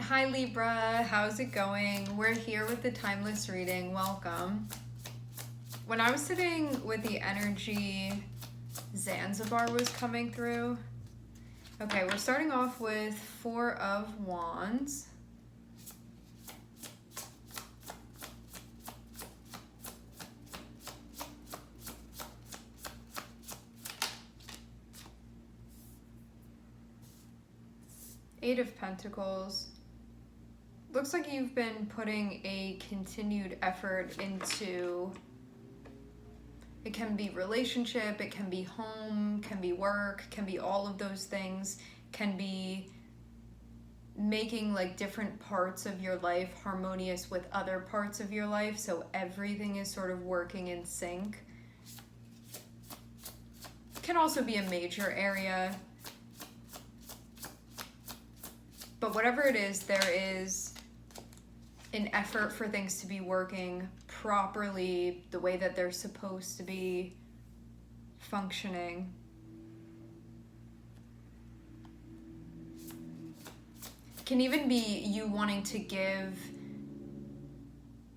Hi Libra, how's it going? We're here with the timeless reading. Welcome. When I was sitting with the energy, Zanzibar was coming through. Okay, we're starting off with Four of Wands. Eight of Pentacles. Looks like you've been putting a continued effort into, it can be relationship, it can be home, can be work, can be all of those things, can be making like different parts of your life harmonious with other parts of your life, so everything is sort of working in sync. Can also be a major area, but whatever it is, there is an effort for things to be working properly the way that they're supposed to be functioning. Can even be you wanting to give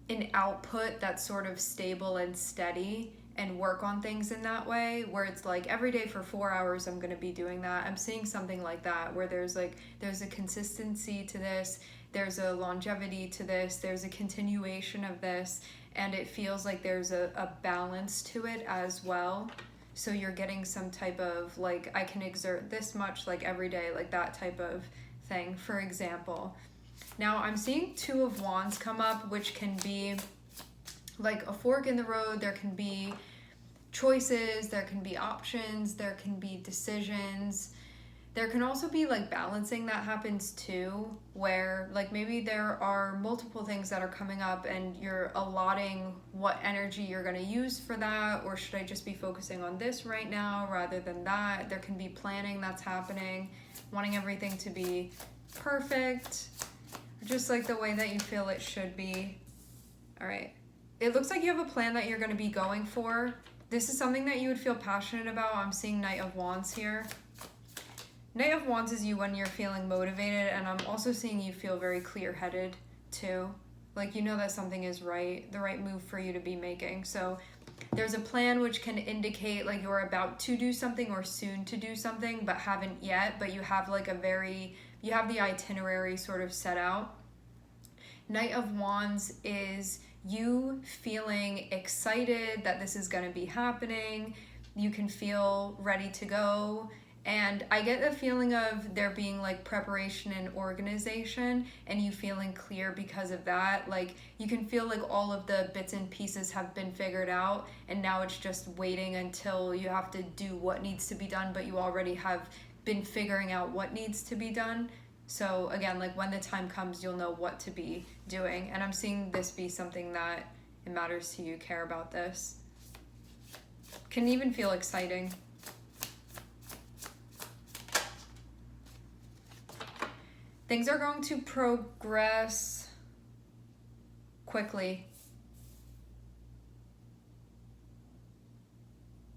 an output that's sort of stable and steady and work on things in that way, where it's like every day for 4 hours I'm going to be doing that. I'm seeing something like that where there's a consistency to this, there's a longevity to this, there's a continuation of this, and it feels like there's a balance to it as well. So you're getting some type of like, I can exert this much like every day, like that type of thing, for example. Now I'm seeing Two of Wands come up, which can be like a fork in the road. There can be choices, there can be options, there can be decisions. There can also be like balancing that happens too, where like maybe there are multiple things that are coming up and you're allotting what energy you're going to use for that, or should I just be focusing on this right now rather than that. There can be planning that's happening, wanting everything to be perfect, just like the way that you feel it should be. All right. It looks like you have a plan that you're going to be going for. This is something that you would feel passionate about. I'm seeing Knight of Wands here. Knight of Wands is you when you're feeling motivated, and I'm also seeing you feel very clear-headed too. Like you know that something is right, the right move for you to be making. So there's a plan which can indicate like you're about to do something or soon to do something, but haven't yet, but you have like you have the itinerary sort of set out. Knight of Wands is you feeling excited that this is going to be happening. You can feel ready to go. And I get the feeling of there being like preparation and organization, and you feeling clear because of that. Like you can feel like all of the bits and pieces have been figured out, and now it's just waiting until you have to do what needs to be done, but you already have been figuring out what needs to be done. So again, like when the time comes, you'll know what to be doing. And I'm seeing this be something that it matters to you, care about this. Can even feel exciting. Things are going to progress quickly.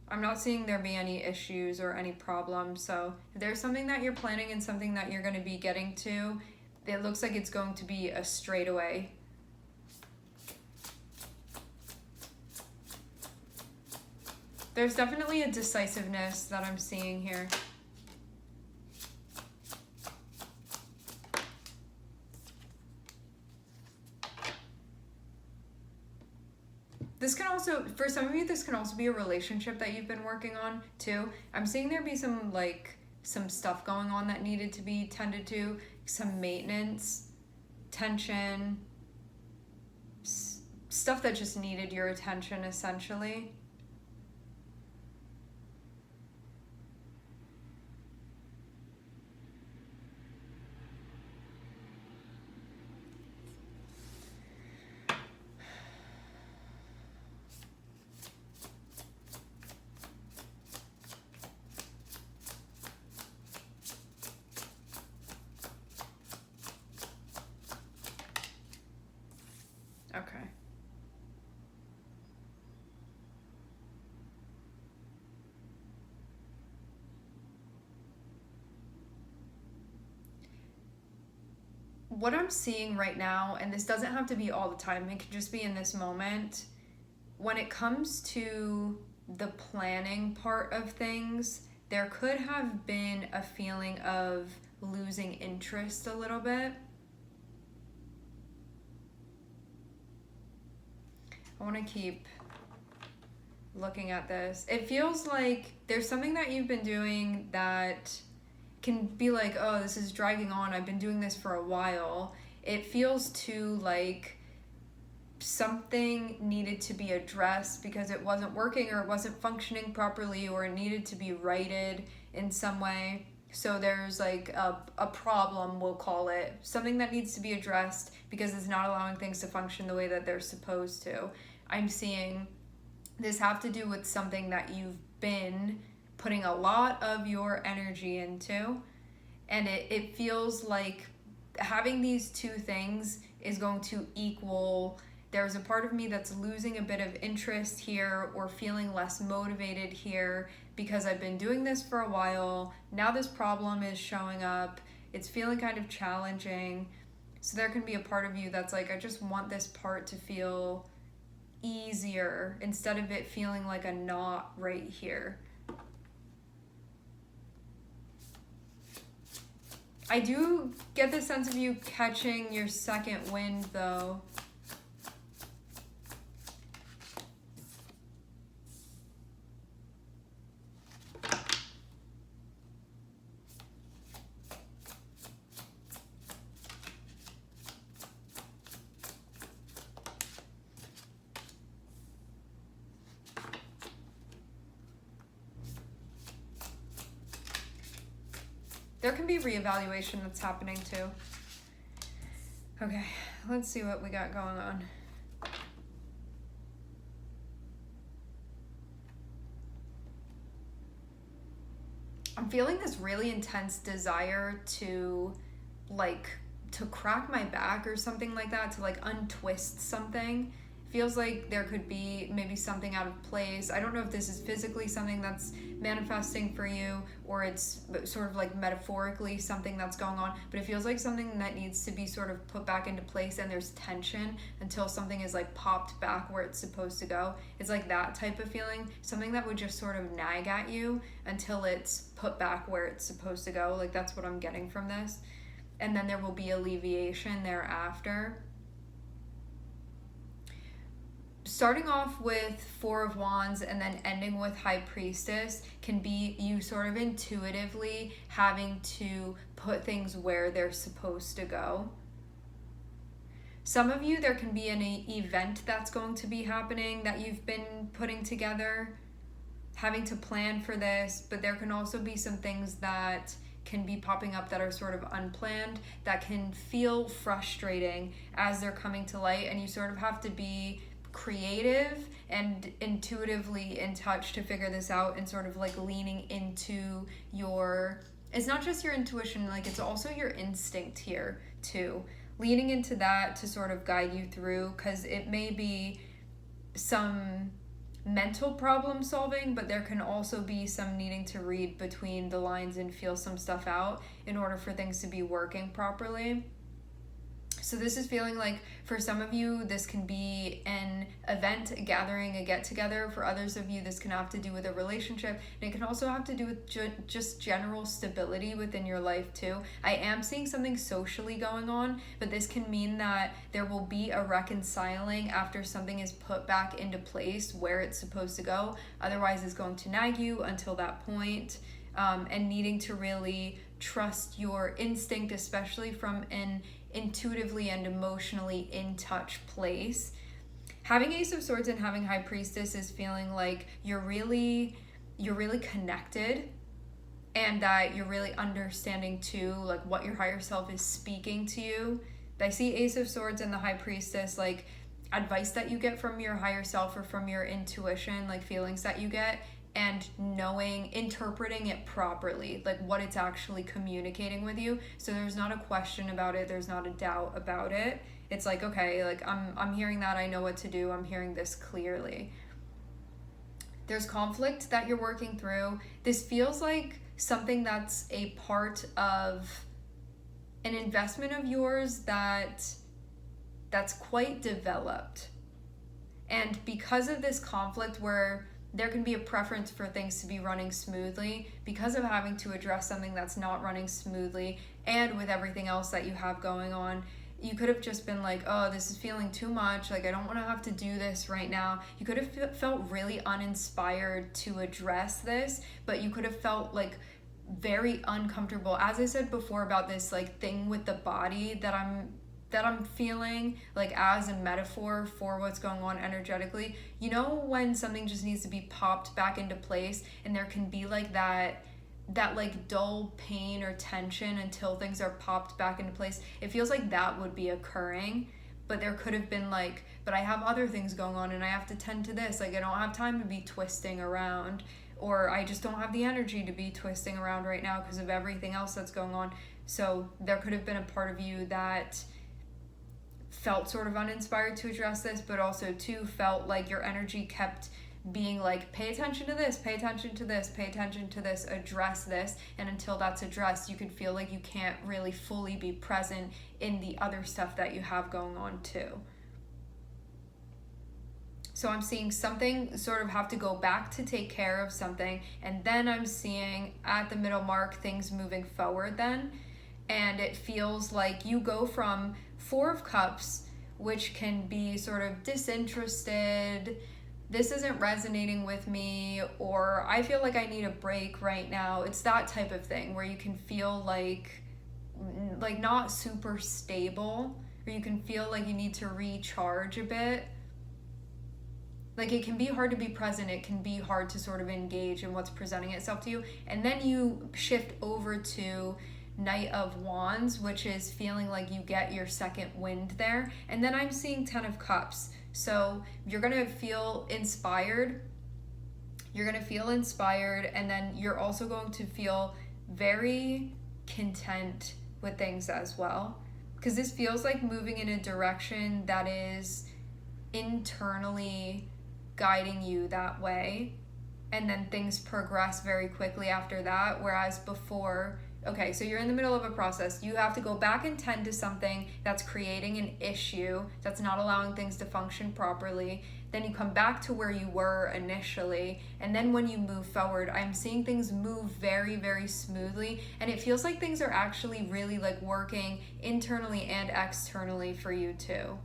I'm not seeing there be any issues or any problems. So if there's something that you're planning and something that you're going to be getting to, it looks like it's going to be a straightaway. There's definitely a decisiveness that I'm seeing here. This can also, for some of you, this can also be a relationship that you've been working on too. I'm seeing there be some stuff going on that needed to be tended to, some maintenance, tension, stuff that just needed your attention essentially. Okay. what I'm seeing right now, and this doesn't have to be all the time, it can just be in this moment, when it comes to the planning part of things, there could have been a feeling of losing interest a little bit. I want to keep looking at this. It feels like there's something that you've been doing that can be like, oh, this is dragging on. I've been doing this for a while. It feels too like something needed to be addressed because it wasn't working or it wasn't functioning properly, or it needed to be righted in some way. So there's like a problem, we'll call it, something that needs to be addressed because it's not allowing things to function the way that they're supposed to. I'm seeing this have to do with something that you've been putting a lot of your energy into, and it feels like having these two things is going to equal, there's a part of me that's losing a bit of interest here or feeling less motivated here because I've been doing this for a while. Now this problem is showing up. It's feeling kind of challenging. So there can be a part of you that's like, I just want this part to feel easier instead of it feeling like a knot right here. I do get the sense of you catching your second wind though. There can be reevaluation that's happening too. Okay, let's see what we got going on. I'm feeling this really intense desire to crack my back or something like that, to like untwist something. Feels like there could be maybe something out of place. I don't know if this is physically something that's manifesting for you or it's sort of like metaphorically something that's going on, but it feels like something that needs to be sort of put back into place, and there's tension until something is like popped back where it's supposed to go. It's like that type of feeling, something that would just sort of nag at you until it's put back where it's supposed to go. Like that's what I'm getting from this. And then there will be alleviation thereafter. Starting off with Four of Wands and then ending with High Priestess can be you sort of intuitively having to put things where they're supposed to go. Some of you, there can be an event that's going to be happening that you've been putting together, having to plan for this, but there can also be some things that can be popping up that are sort of unplanned, that can feel frustrating as they're coming to light, and you sort of have to be creative and intuitively in touch to figure this out, and sort of like leaning into your, it's not just your intuition, like it's also your instinct here too, leaning into that to sort of guide you through, because it may be some mental problem solving, but there can also be some needing to read between the lines and feel some stuff out in order for things to be working properly. So this is feeling like for some of you, this can be an event, a gathering, a get-together. For others of you, this can have to do with a relationship. And it can also have to do with just general stability within your life too. I am seeing something socially going on, but this can mean that there will be a reconciling after something is put back into place where it's supposed to go. Otherwise, it's going to nag you until that point. And needing to really trust your instinct, especially from an intuitively and emotionally in touch place. Having Ace of Swords and having High Priestess is feeling like you're really connected, and that you're really understanding too, like what your higher self is speaking to you. I see Ace of Swords and the High Priestess, like advice that you get from your higher self or from your intuition, like feelings that you get, and knowing, interpreting it properly, like what it's actually communicating with you. So there's not a question about it, there's not a doubt about it. It's like, okay, like I'm hearing that, I know what to do, I'm hearing this clearly. There's conflict that you're working through. This feels like something that's a part of an investment of yours that's quite developed. And because of this conflict where there can be a preference for things to be running smoothly, because of having to address something that's not running smoothly, and with everything else that you have going on, you could have just been like, oh, this is feeling too much, like I don't want to have to do this right now. You could have felt really uninspired to address this, but you could have felt like very uncomfortable, as I said before, about this like thing with the body that I'm feeling, like as a metaphor for what's going on energetically. You know, when something just needs to be popped back into place, and there can be like that like dull pain or tension until things are popped back into place. It feels like that would be occurring, but there could have been like, but I have other things going on and I have to tend to this, like I don't have time to be twisting around, or I just don't have the energy to be twisting around right now because of everything else that's going on. So there could have been a part of you that felt sort of uninspired to address this, but also too felt like your energy kept being like, pay attention to this, pay attention to this, pay attention to this, address this. And until that's addressed, you could feel like you can't really fully be present in the other stuff that you have going on too. So I'm seeing something sort of have to go back to take care of something, and then I'm seeing at the middle mark things moving forward then. And it feels like you go from Four of Cups, which can be sort of disinterested, this isn't resonating with me, or I feel like I need a break right now. It's that type of thing where you can feel like not super stable, or you can feel like you need to recharge a bit. Like it can be hard to be present, it can be hard to sort of engage in what's presenting itself to you. And then you shift over to Knight of Wands, which is feeling like you get your second wind there. And then I'm seeing Ten of Cups. So you're going to feel inspired. And then you're also going to feel very content with things as well. Because this feels like moving in a direction that is internally guiding you that way. And then things progress very quickly after that. Whereas before, okay, so you're in the middle of a process. You have to go back and tend to something that's creating an issue, that's not allowing things to function properly. Then you come back to where you were initially. And then when you move forward, I'm seeing things move very, very smoothly. And it feels like things are actually really like working internally and externally for you too.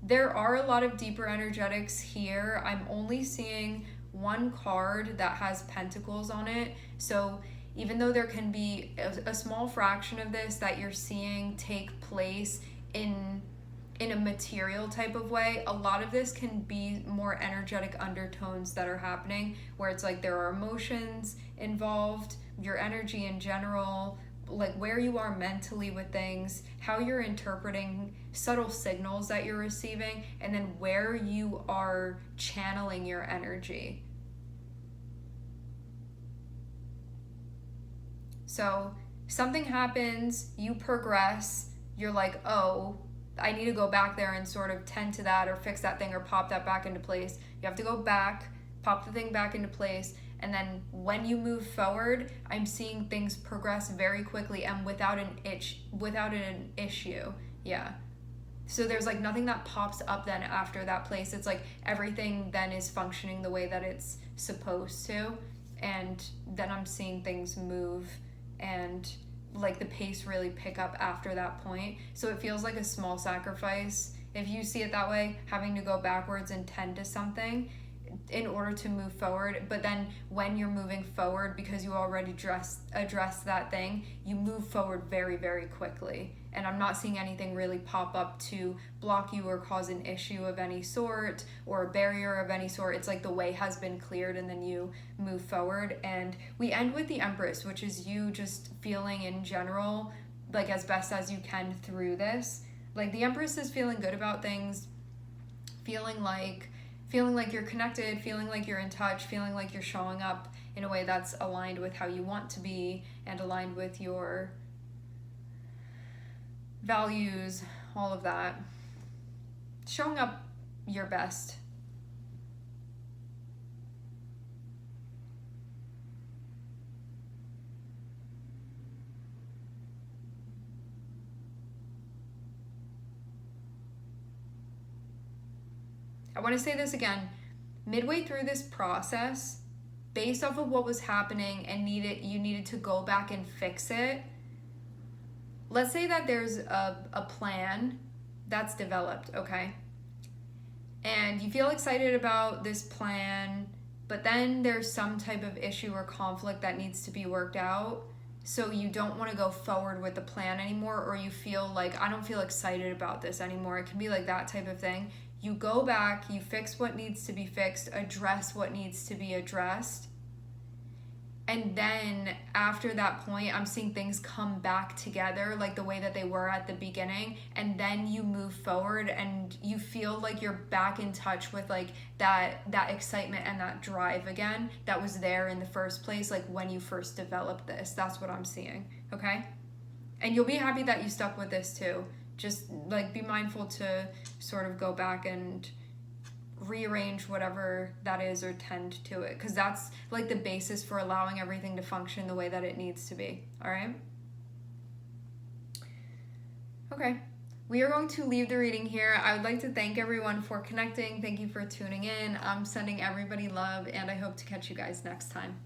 There are a lot of deeper energetics here. I'm only seeing one card that has pentacles on it. So even though there can be a small fraction of this that you're seeing take place in a material type of way, a lot of this can be more energetic undertones that are happening, where it's like there are emotions involved, your energy in general, like where you are mentally with things, how you're interpreting subtle signals that you're receiving, and then where you are channeling your energy. So something happens, you progress, you're like, oh, I need to go back there and sort of tend to that or fix that thing or pop that back into place. You have to go back, pop the thing back into place, and then when you move forward, I'm seeing things progress very quickly and without an issue. Yeah. So there's like nothing that pops up then after that place. It's like everything then is functioning the way that it's supposed to. And then I'm seeing things move and like the pace really pick up after that point. So it feels like a small sacrifice, if you see it that way, having to go backwards and tend to something in order to move forward. But then when you're moving forward, because you already addressed that thing, you move forward very, very quickly. And I'm not seeing anything really pop up to block you or cause an issue of any sort or a barrier of any sort. It's like the way has been cleared and then you move forward. And we end with the Empress, which is you just feeling in general like as best as you can through this. Like the Empress is feeling good about things, feeling like you're connected, feeling like you're in touch, feeling like you're showing up in a way that's aligned with how you want to be and aligned with your values, all of that. Showing up your best. I want to say this again. Midway through this process, based off of what was happening and you needed to go back and fix it, let's say that there's a plan that's developed, okay? And you feel excited about this plan, but then there's some type of issue or conflict that needs to be worked out. So you don't want to go forward with the plan anymore, or you feel like, I don't feel excited about this anymore. It can be like that type of thing. You go back, you fix what needs to be fixed, address what needs to be addressed. And then after that point, I'm seeing things come back together like the way that they were at the beginning. And then you move forward and you feel like you're back in touch with like that excitement and that drive again that was there in the first place, like when you first developed this. That's what I'm seeing, okay? And you'll be happy that you stuck with this too. Just like be mindful to sort of go back and rearrange whatever that is or tend to it, because that's like the basis for allowing everything to function the way that it needs to be. All right, okay, we are going to leave the reading here. I would like to thank everyone for connecting. Thank you for tuning in. I'm sending everybody love, and I hope to catch you guys next time.